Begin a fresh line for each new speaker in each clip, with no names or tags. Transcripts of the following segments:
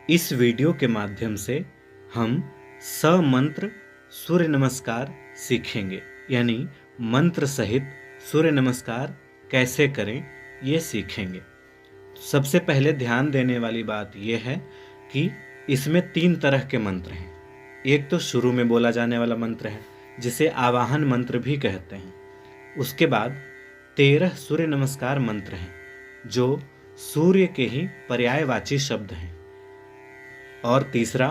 इस वीडियो के माध्यम से हम समंत्र सूर्य नमस्कार सीखेंगे, यानी मंत्र सहित सूर्य नमस्कार कैसे करें ये सीखेंगे। सबसे पहले ध्यान देने वाली बात यह है कि इसमें 3 तरह के मंत्र हैं। एक तो शुरू में बोला जाने वाला मंत्र है जिसे आवाहन मंत्र भी कहते हैं। उसके बाद 13 सूर्य नमस्कार मंत्र हैं जो सूर्य के ही पर्यायवाची शब्द हैं। और तीसरा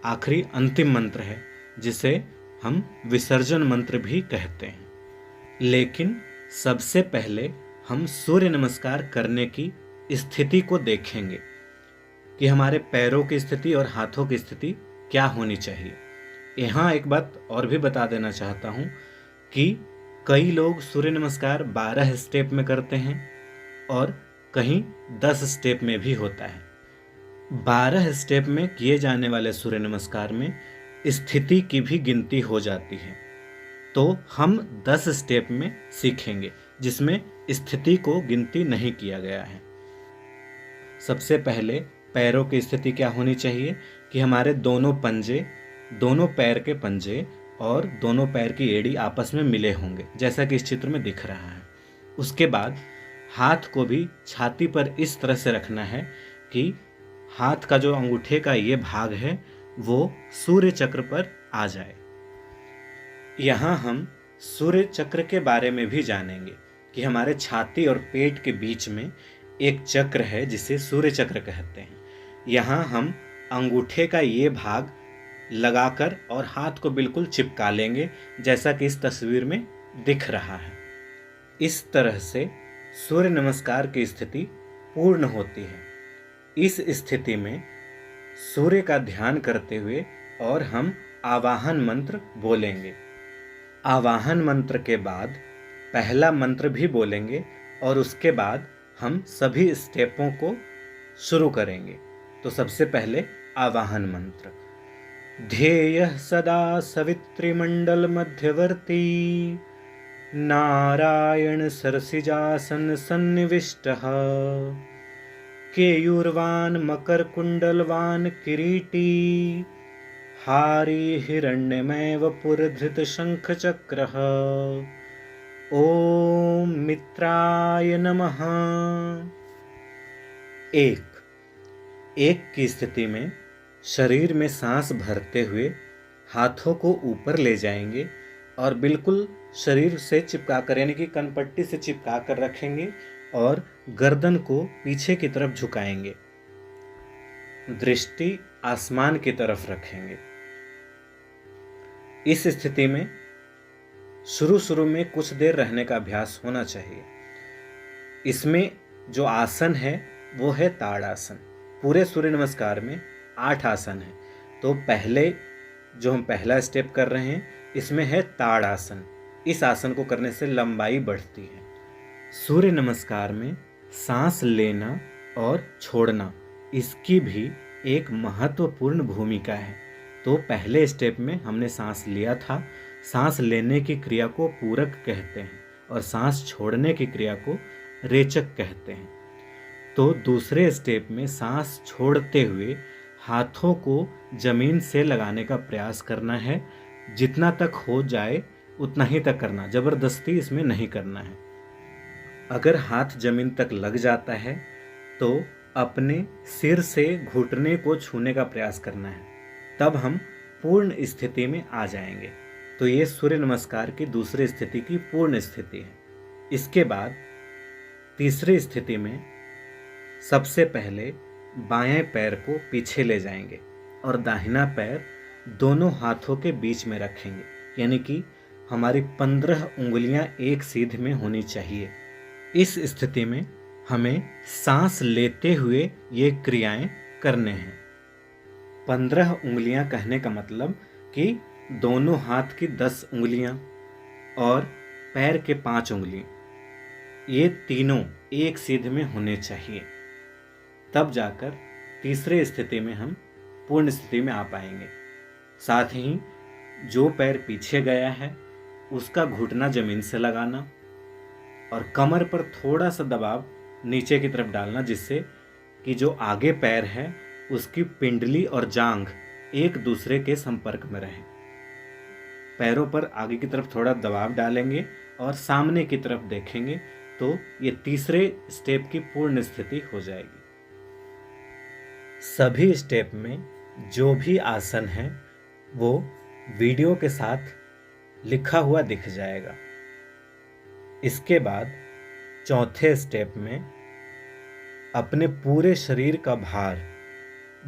आखिरी अंतिम मंत्र है जिसे हम विसर्जन मंत्र भी कहते हैं। लेकिन सबसे पहले हम सूर्य नमस्कार करने की स्थिति को देखेंगे कि हमारे पैरों की स्थिति और हाथों की स्थिति क्या होनी चाहिए। यहाँ एक बात और भी बता देना चाहता हूँ कि कई लोग सूर्य नमस्कार 12 स्टेप में करते हैं और कहीं 10 स्टेप में भी होता है। 12 स्टेप में किए जाने वाले सूर्य नमस्कार में स्थिति की भी गिनती हो जाती है, तो हम 10 स्टेप में सीखेंगे जिसमें स्थिति को गिनती नहीं किया गया है। सबसे पहले पैरों की स्थिति क्या होनी चाहिए कि हमारे दोनों पंजे, दोनों पैर के पंजे और दोनों पैर की एड़ी आपस में मिले होंगे, जैसा कि इस चित्र में दिख रहा है। उसके बाद हाथ को भी छाती पर इस तरह से रखना है कि हाथ का जो अंगूठे का ये भाग है वो सूर्य चक्र पर आ जाए। यहाँ हम सूर्य चक्र के बारे में भी जानेंगे कि हमारे छाती और पेट के बीच में एक चक्र है जिसे सूर्य चक्र कहते हैं। यहाँ हम अंगूठे का ये भाग लगाकर और हाथ को बिल्कुल चिपका लेंगे, जैसा कि इस तस्वीर में दिख रहा है। इस तरह से सूर्य नमस्कार की स्थिति पूर्ण होती है। इस स्थिति में सूर्य का ध्यान करते हुए और हम आवाहन मंत्र बोलेंगे। आवाहन मंत्र के बाद पहला मंत्र भी बोलेंगे और उसके बाद हम सभी स्टेपों को शुरू करेंगे। तो सबसे पहले आवाहन मंत्र। ध्येयः सदा सवितृमंडल मध्यवर्ती नारायण सरसिजासन सन्निविष्टः केयूरवान मकर कुंडलवान किरीटी हारी हिरण्यमय वपुरधृत शंख चक्रः ओम मित्राय नमः। एक की स्थिति में शरीर में सांस भरते हुए हाथों को ऊपर ले जाएंगे और बिल्कुल शरीर से चिपका कर, यानी कि कनपट्टी से चिपका कर रखेंगे और गर्दन को पीछे की तरफ झुकाएंगे। दृष्टि आसमान की तरफ रखेंगे। इस स्थिति में शुरू में कुछ देर रहने का अभ्यास होना चाहिए। इसमें जो आसन है वो है ताड़ासन। पूरे सूर्य नमस्कार में 8 आसन है, तो पहले जो हम पहला स्टेप कर रहे हैं इसमें है ताड़ासन। इस आसन को करने से लंबाई बढ़ती है। सूर्य नमस्कार में सांस लेना और छोड़ना, इसकी भी एक महत्वपूर्ण भूमिका है। तो पहले स्टेप में हमने सांस लिया था, सांस लेने की क्रिया को पूरक कहते हैं और सांस छोड़ने की क्रिया को रेचक कहते हैं। तो दूसरे स्टेप में सांस छोड़ते हुए हाथों को जमीन से लगाने का प्रयास करना है। जितना तक हो जाए उतना ही तक करना, जबरदस्ती इसमें नहीं करना है। अगर हाथ जमीन तक लग जाता है तो अपने सिर से घुटने को छूने का प्रयास करना है, तब हम पूर्ण स्थिति में आ जाएंगे। तो ये सूर्य नमस्कार की दूसरी स्थिति की पूर्ण स्थिति है। इसके बाद तीसरी स्थिति में सबसे पहले बाएं पैर को पीछे ले जाएंगे और दाहिना पैर दोनों हाथों के बीच में रखेंगे, यानी कि हमारी 15 उंगलियां एक सीध में होनी चाहिए। इस स्थिति में हमें सांस लेते हुए ये क्रियाएं करने हैं। 15 उंगलियां कहने का मतलब कि दोनों हाथ की 10 उंगलियां और पैर के 5 उंगलियां, ये तीनों एक सीध में होने चाहिए। तब जाकर तीसरे स्थिति में हम पूर्ण स्थिति में आ पाएंगे। साथ ही जो पैर पीछे गया है उसका घुटना जमीन से लगाना और कमर पर थोड़ा सा दबाव नीचे की तरफ डालना, जिससे कि जो आगे पैर है उसकी पिंडली और जांघ एक दूसरे के संपर्क में रहें। पैरों पर आगे की तरफ थोड़ा दबाव डालेंगे और सामने की तरफ देखेंगे तो ये तीसरे स्टेप की पूर्ण स्थिति हो जाएगी। सभी स्टेप में जो भी आसन है वो वीडियो के साथ लिखा हुआ दिख जाएगा। इसके बाद चौथे स्टेप में अपने पूरे शरीर का भार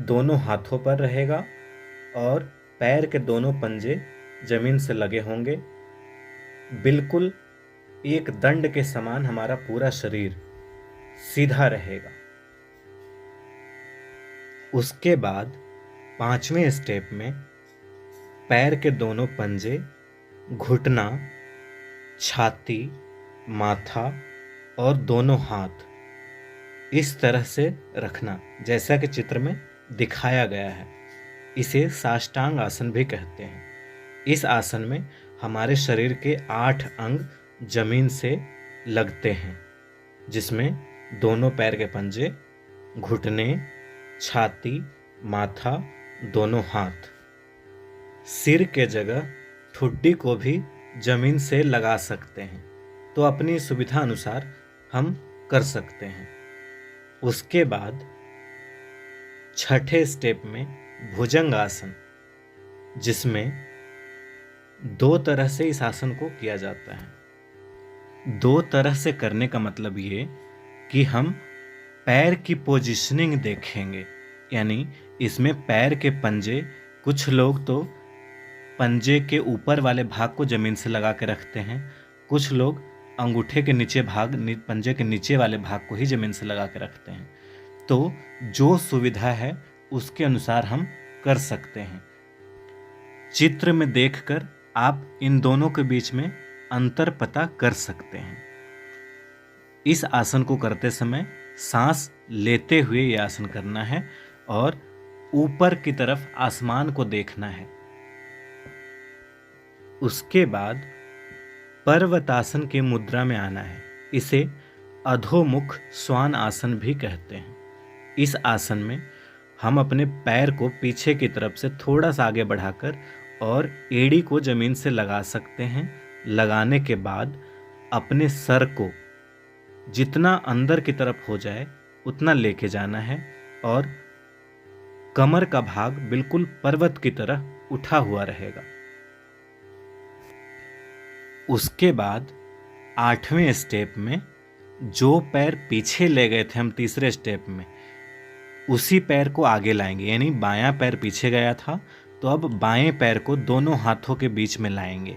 दोनों हाथों पर रहेगा और पैर के दोनों पंजे जमीन से लगे होंगे। बिल्कुल एक दंड के समान हमारा पूरा शरीर सीधा रहेगा। उसके बाद पांचवें स्टेप में पैर के दोनों पंजे, घुटना, छाती, माथा और दोनों हाथ इस तरह से रखना जैसा कि चित्र में दिखाया गया है। इसे साष्टांग आसन भी कहते हैं। इस आसन में हमारे शरीर के 8 अंग जमीन से लगते हैं, जिसमें दोनों पैर के पंजे, घुटने, छाती, माथा, दोनों हाथ। सिर के जगह ठुड्डी को भी जमीन से लगा सकते हैं, तो अपनी सुविधा अनुसार हम कर सकते हैं। उसके बाद छठे स्टेप में भुजंग आसन, जिसमें 2 तरह से इस आसन को किया जाता है। 2 तरह से करने का मतलब ये कि हम पैर की पोजीशनिंग देखेंगे, यानी इसमें पैर के पंजे, कुछ लोग तो पंजे के ऊपर वाले भाग को जमीन से लगा के रखते हैं, कुछ लोग अंगूठे के नीचे भाग, पंजे के नीचे वाले भाग को ही जमीन से लगा के रखते हैं। तो जो सुविधा है उसके अनुसार हम कर सकते हैं। चित्र में देखकर आप इन दोनों के बीच में अंतर पता कर सकते हैं। इस आसन को करते समय सांस लेते हुए यह आसन करना है और ऊपर की तरफ आसमान को देखना है। उसके बाद पर्वतासन की मुद्रा में आना है। इसे अधोमुख श्वान आसन भी कहते हैं। इस आसन में हम अपने पैर को पीछे की तरफ से थोड़ा सा आगे बढ़ाकर और एड़ी को जमीन से लगा सकते हैं। लगाने के बाद अपने सर को जितना अंदर की तरफ हो जाए उतना लेके जाना है और कमर का भाग बिल्कुल पर्वत की तरह उठा हुआ रहेगा। उसके बाद 8वें स्टेप में जो पैर पीछे ले गए थे हम तीसरे स्टेप में, उसी पैर को आगे लाएंगे। यानी बायां पैर पीछे गया था तो अब बाएं पैर को दोनों हाथों के बीच में लाएंगे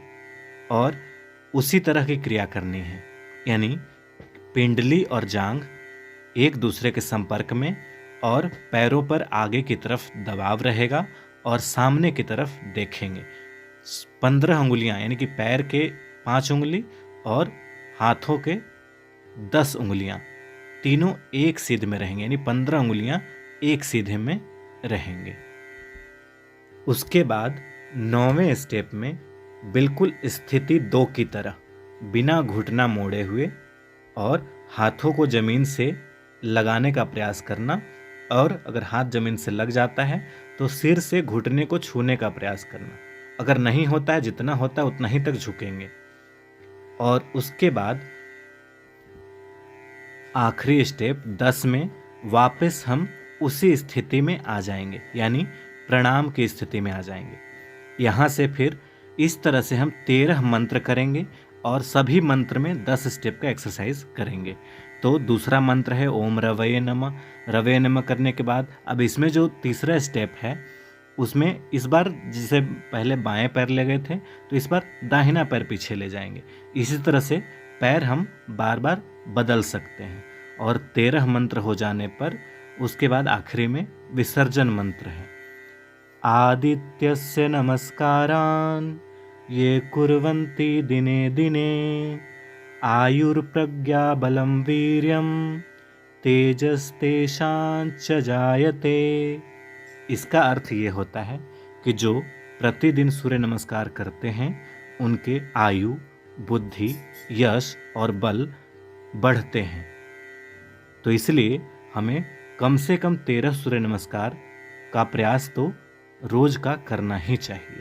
और उसी तरह की क्रिया करनी है। यानी पिंडली और जांघ एक दूसरे के संपर्क में और पैरों पर आगे की तरफ दबाव रहेगा और सामने की तरफ देखेंगे। 15 उंगलियां यानी कि पैर के 5 उंगली और हाथों के 10 उंगलियां तीनों एक सीधे में रहेंगे, यानी 15 उंगलियां एक सीधे में रहेंगे। उसके बाद 9वें स्टेप में बिल्कुल स्थिति 2 की तरह बिना घुटना मोड़े हुए और हाथों को जमीन से लगाने का प्रयास करना, और अगर हाथ जमीन से लग जाता है तो सिर से घुटने को छूने का प्रयास करना। अगर नहीं होता है, जितना होता है उतना ही तक झुकेंगे। और उसके बाद आखिरी स्टेप 10 में वापस हम उसी स्थिति में आ जाएंगे, यानी प्रणाम की स्थिति में आ जाएंगे। यहाँ से फिर इस तरह से हम 13 मंत्र करेंगे और सभी मंत्र में 10 स्टेप का एक्सरसाइज करेंगे। तो दूसरा मंत्र है ओम रवये नमः। रवये नमः करने के बाद अब इसमें जो तीसरा स्टेप है उसमें इस बार जिसे पहले बाएं पैर ले गए थे तो इस बार दाहिना पैर पीछे ले जाएंगे। इसी तरह से पैर हम बार बार बदल सकते हैं। और 13 मंत्र हो जाने पर उसके बाद आखिरी में विसर्जन मंत्र है। आदित्यस्य नमस्कारान् ये कुर्वन्ति दिने दिने आयुर्प्रज्ञा बलं वीर्यं तेजस्तेषां च जायते। इसका अर्थ ये होता है कि जो प्रतिदिन सूर्य नमस्कार करते हैं उनके आयु, बुद्धि, यश और बल बढ़ते हैं। तो इसलिए हमें कम से कम 13 सूर्य नमस्कार का प्रयास तो रोज का करना ही चाहिए।